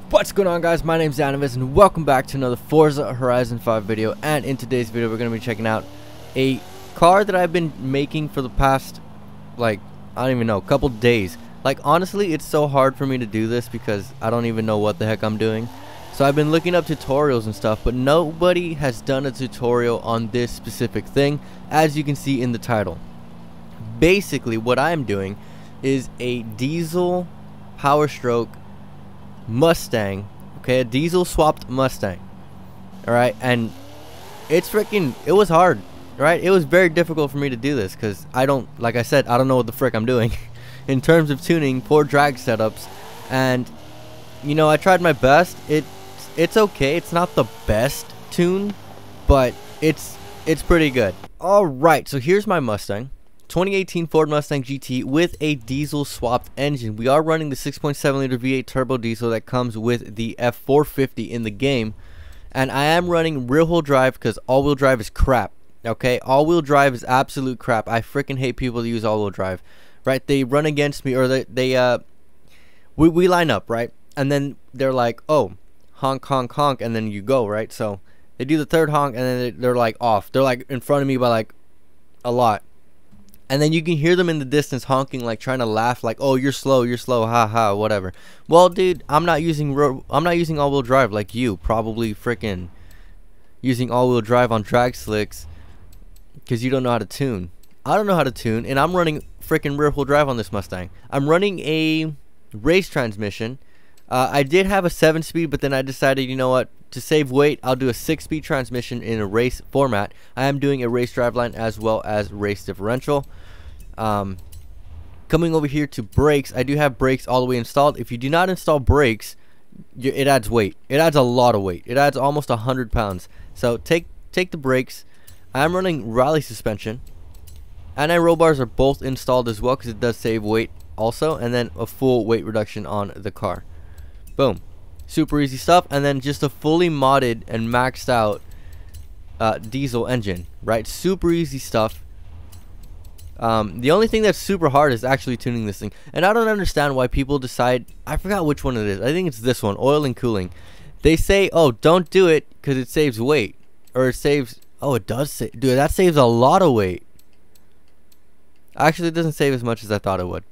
What's going on, guys? My name's Zanoviz and welcome back to another Forza Horizon 5 video. And in today's video we're going to be checking out a car that I've been making for the past, like, I don't even know, couple days. Like, honestly, it's so hard for me to do this because I don't even know what the heck I'm doing. So I've been looking up tutorials and stuff, but nobody has done a tutorial on this specific thing, as you can see in the title. Basically what I'm doing is a diesel Power Stroke Mustang, okay, a diesel swapped Mustang. Alright, and it was hard, right? It was very difficult for me to do this because like I said, I don't know what the frick I'm doing in terms of tuning for drag setups. And you know, I tried my best. It's okay, it's not the best tune, but it's pretty good. Alright, so here's my Mustang. 2018 Ford Mustang GT with a diesel swapped engine. We are running the 6.7 liter V8 turbo diesel that comes with the F450 in the game, and I am running rear wheel drive because all wheel drive is crap. Okay, all wheel drive is absolute crap. I freaking hate people that use all wheel drive, right? They run against me, or we line up, right? And then they're like, oh, honk honk honk, and then you go, right? So they do the third honk and then they're like off. They're like in front of me by like a lot. And then you can hear them in the distance honking, like trying to laugh, like, "Oh, you're slow, haha, whatever." Well, dude, I'm not using all-wheel drive like you, probably freaking using all-wheel drive on drag slicks because you don't know how to tune. I don't know how to tune, and I'm running freaking rear-wheel drive on this Mustang. I'm running a race transmission. I did have a 7-speed, but then I decided, you know what? To save weight, I'll do a 6-speed transmission in a race format. I am doing a race driveline as well as race differential. Coming over here to brakes, I do have brakes all the way installed. If you do not install brakes, it adds weight. It adds a lot of weight. It adds almost 100 pounds. So take the brakes. I'm running rally suspension. Anti-roll bars are both installed as well because it does save weight also. And then a full weight reduction on the car. Boom. Super easy stuff. And then just a fully modded and maxed out diesel engine, right? Super easy stuff. The only thing that's super hard is actually tuning this thing, and I don't understand why people decide. I forgot which one it is. I think it's this one, oil and cooling. They say, oh, don't do it because it saves weight, or it saves. Oh, it does save. Dude, that saves a lot of weight. Actually, it doesn't save as much as I thought it would.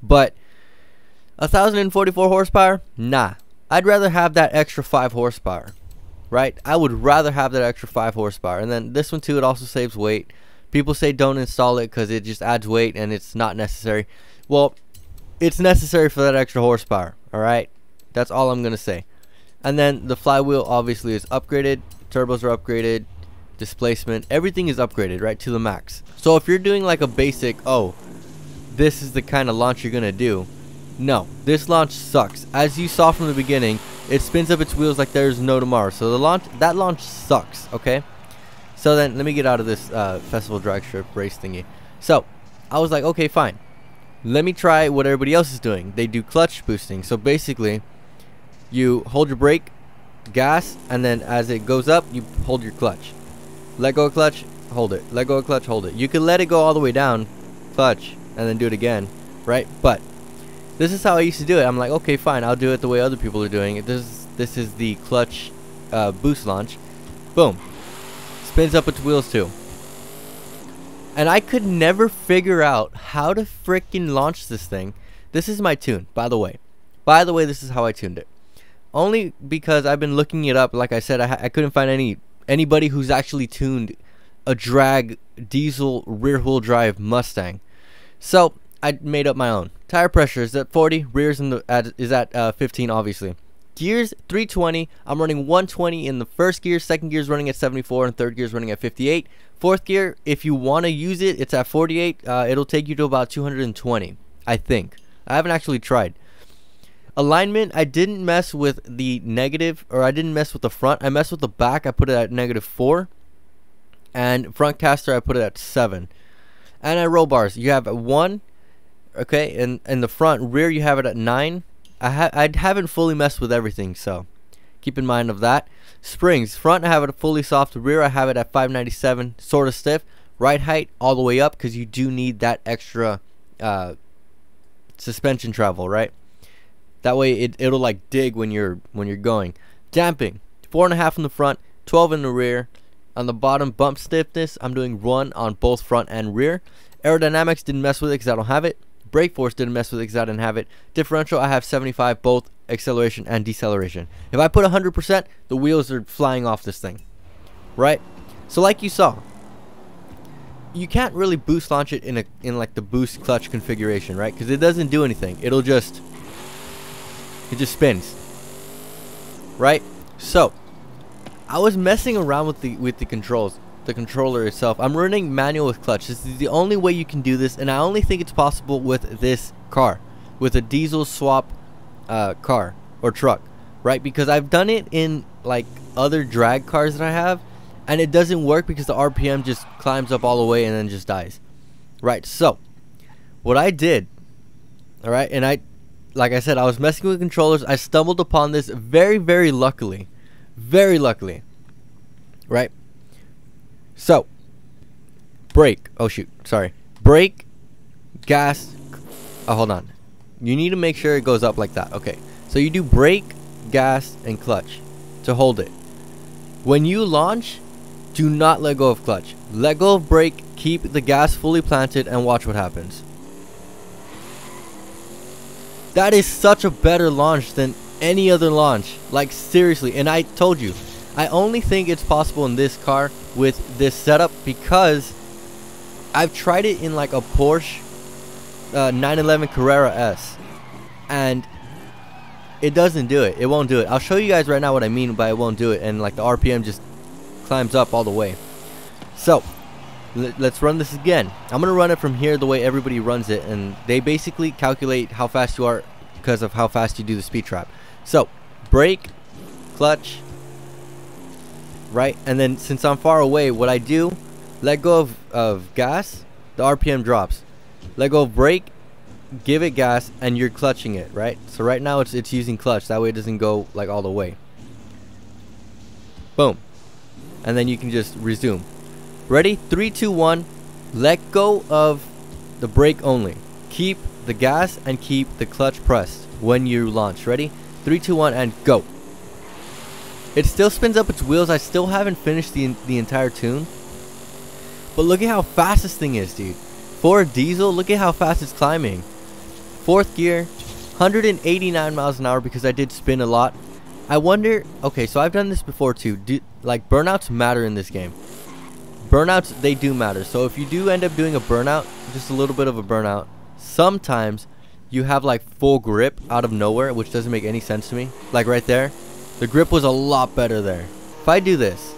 But 1,044 horsepower? Nah. I'd rather have that extra 5 horsepower, right? I would rather have that extra 5 horsepower. And then this one too, it also saves weight. People say don't install it because it just adds weight and it's not necessary. Well, it's necessary for that extra horsepower, alright? That's all I'm going to say. And then the flywheel obviously is upgraded. Turbos are upgraded. Displacement. Everything is upgraded, right, to the max. So if you're doing like a basic, oh, this is the kind of launch you're going to do. No, this launch sucks. As you saw from the beginning, it spins up its wheels like there's no tomorrow. So that launch sucks, okay? So then, let me get out of this festival drag strip race thingy. So, I was like, okay, fine. Let me try what everybody else is doing. They do clutch boosting. So basically, you hold your brake, gas, and then as it goes up, you hold your clutch. Let go of clutch, hold it. Let go of clutch, hold it. You can let it go all the way down, clutch, and then do it again, right? But this is how I used to do it. I'm like, okay, fine. I'll do it the way other people are doing it. This is the clutch boost launch. Boom. Spins up its wheels too. And I could never figure out how to freaking launch this thing. This is my tune, by the way. By the way, this is how I tuned it. Only because I've been looking it up. Like I said, I couldn't find anybody who's actually tuned a drag diesel rear wheel drive Mustang. So I made up my own. Tire pressure is at 40. Rears is at 15, obviously. Gears 320. I'm running 120 in the first gear. Second gear is running at 74, and third gear is running at 58. Fourth gear, if you want to use it, it's at 48. It'll take you to about 220, I think. I haven't actually tried. Alignment, I didn't mess with the negative, or I didn't mess with the front. I messed with the back. I put it at -4, and front caster I put it at 7. Anti-roll bars, you have 1. Okay, and in the front. Rear, you have it at 9. I haven't fully messed with everything, so keep in mind of that. Springs, front I have it fully soft. Rear I have it at 597, sort of stiff. Ride height all the way up because you do need that extra suspension travel, right? That way it'll like dig when you're going. Damping, 4.5 in the front, 12 in the rear. On the bottom, bump stiffness, I'm doing 1 on both front and rear. Aerodynamics, didn't mess with it because I don't have it. Brake force, didn't mess with it because I didn't have it. Differential, I have 75, both acceleration and deceleration. If I put 100%, the wheels are flying off this thing, right? So like you saw, you can't really boost launch it in like the boost clutch configuration, right? Because it doesn't do anything. It just spins, right? So I was messing around with the controls, the controller itself. I'm running manual with clutch. This is the only way you can do this, and I only think it's possible with this car, with a diesel swap car or truck, right? Because I've done it in like other drag cars that I have, and it doesn't work because the RPM just climbs up all the way and then just dies, right? So what I did, all right, and like I said, I was messing with controllers. I stumbled upon this very luckily, right? So brake, oh shoot, sorry, brake, gas, oh hold on, you need to make sure it goes up like that. Okay, so you do brake, gas, and clutch to hold it. When you launch, do not let go of clutch. Let go of brake, keep the gas fully planted, and watch what happens. That is such a better launch than any other launch, like seriously. And I told you, I only think it's possible in this car with this setup because I've tried it in like a Porsche 911 Carrera S, and it doesn't do it. It won't do it. I'll show you guys right now what I mean by it won't do it, and like the RPM just climbs up all the way. So let's run this again. I'm gonna run it from here the way everybody runs it, and they basically calculate how fast you are because of how fast you do the speed trap. So brake, clutch, right? And then since I'm far away, what I do, let go of gas, the RPM drops. Let go of brake, give it gas, and you're clutching it, right? So right now it's using clutch, that way it doesn't go like all the way. Boom. And then you can just resume. Ready? 3, 2, 1. Let go of the brake only. Keep the gas and keep the clutch pressed when you launch. Ready? 3, 2, 1, and go. It still spins up its wheels. I still haven't finished the entire tune. But look at how fast this thing is, dude. For a diesel, look at how fast it's climbing. 4th gear, 189 miles an hour because I did spin a lot. I wonder, okay, so I've done this before too. Like burnouts matter in this game. Burnouts, they do matter. So if you do end up doing a burnout, just a little bit of a burnout, sometimes you have like full grip out of nowhere, which doesn't make any sense to me. Like right there, the grip was a lot better there. If I do this,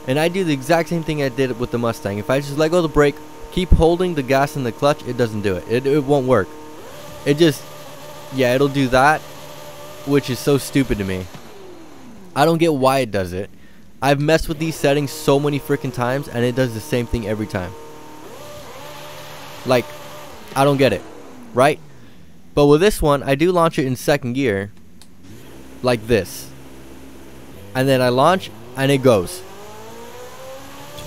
and I do the exact same thing I did with the Mustang, if I just let go of the brake, keep holding the gas and the clutch, it doesn't do it. It won't work. It just, yeah, it'll do that, which is so stupid to me. I don't get why it does it. I've messed with these settings so many freaking times, and it does the same thing every time. Like, I don't get it, right? But with this one, I do launch it in 2nd gear, like this. And then I launch, and it goes.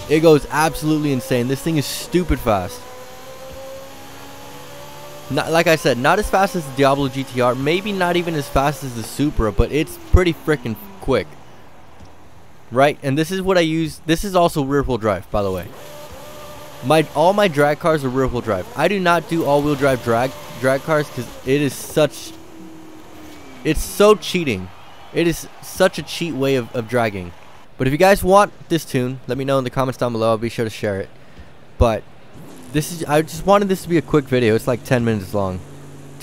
It goes absolutely insane. This thing is stupid fast. Not, like I said, not as fast as the Diablo GTR, maybe not even as fast as the Supra, but it's pretty freaking quick, right? And this is what I use. This is also rear-wheel drive, by the way. All my drag cars are rear-wheel drive. I do not do all-wheel drive drag cars because it's so cheating. It is such a cheat way of dragging. But if you guys want this tune, let me know in the comments down below. I'll be sure to share it. But I just wanted this to be a quick video. It's like 10 minutes long.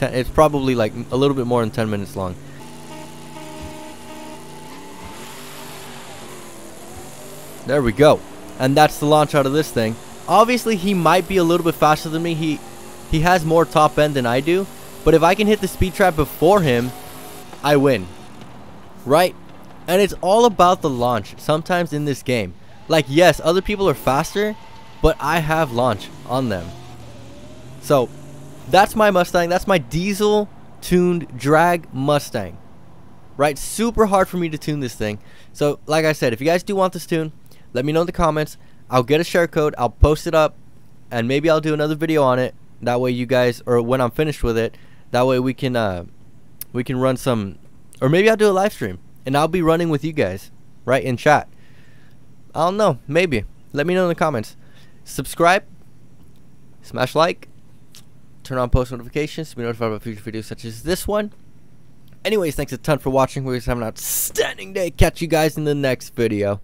It's probably like a little bit more than 10 minutes long. There we go. And that's the launch out of this thing. Obviously, he might be a little bit faster than me. He has more top end than I do. But if I can hit the speed trap before him, I win. Right? And it's all about the launch sometimes in this game. Like, yes, other people are faster, but I have launch on them. So, that's my Mustang. That's my diesel tuned drag Mustang. Right? Super hard for me to tune this thing. So, like I said, if you guys do want this tune, let me know in the comments. I'll get a share code. I'll post it up. And maybe I'll do another video on it. That way you guys, or when I'm finished with it, that way we can We can run some, or maybe I'll do a live stream and I'll be running with you guys, right, in chat. I don't know, maybe. Let me know in the comments. Subscribe, smash like, turn on post notifications to be notified about future videos such as this one. Anyways, thanks a ton for watching. We're going to have an outstanding day. Catch you guys in the next video.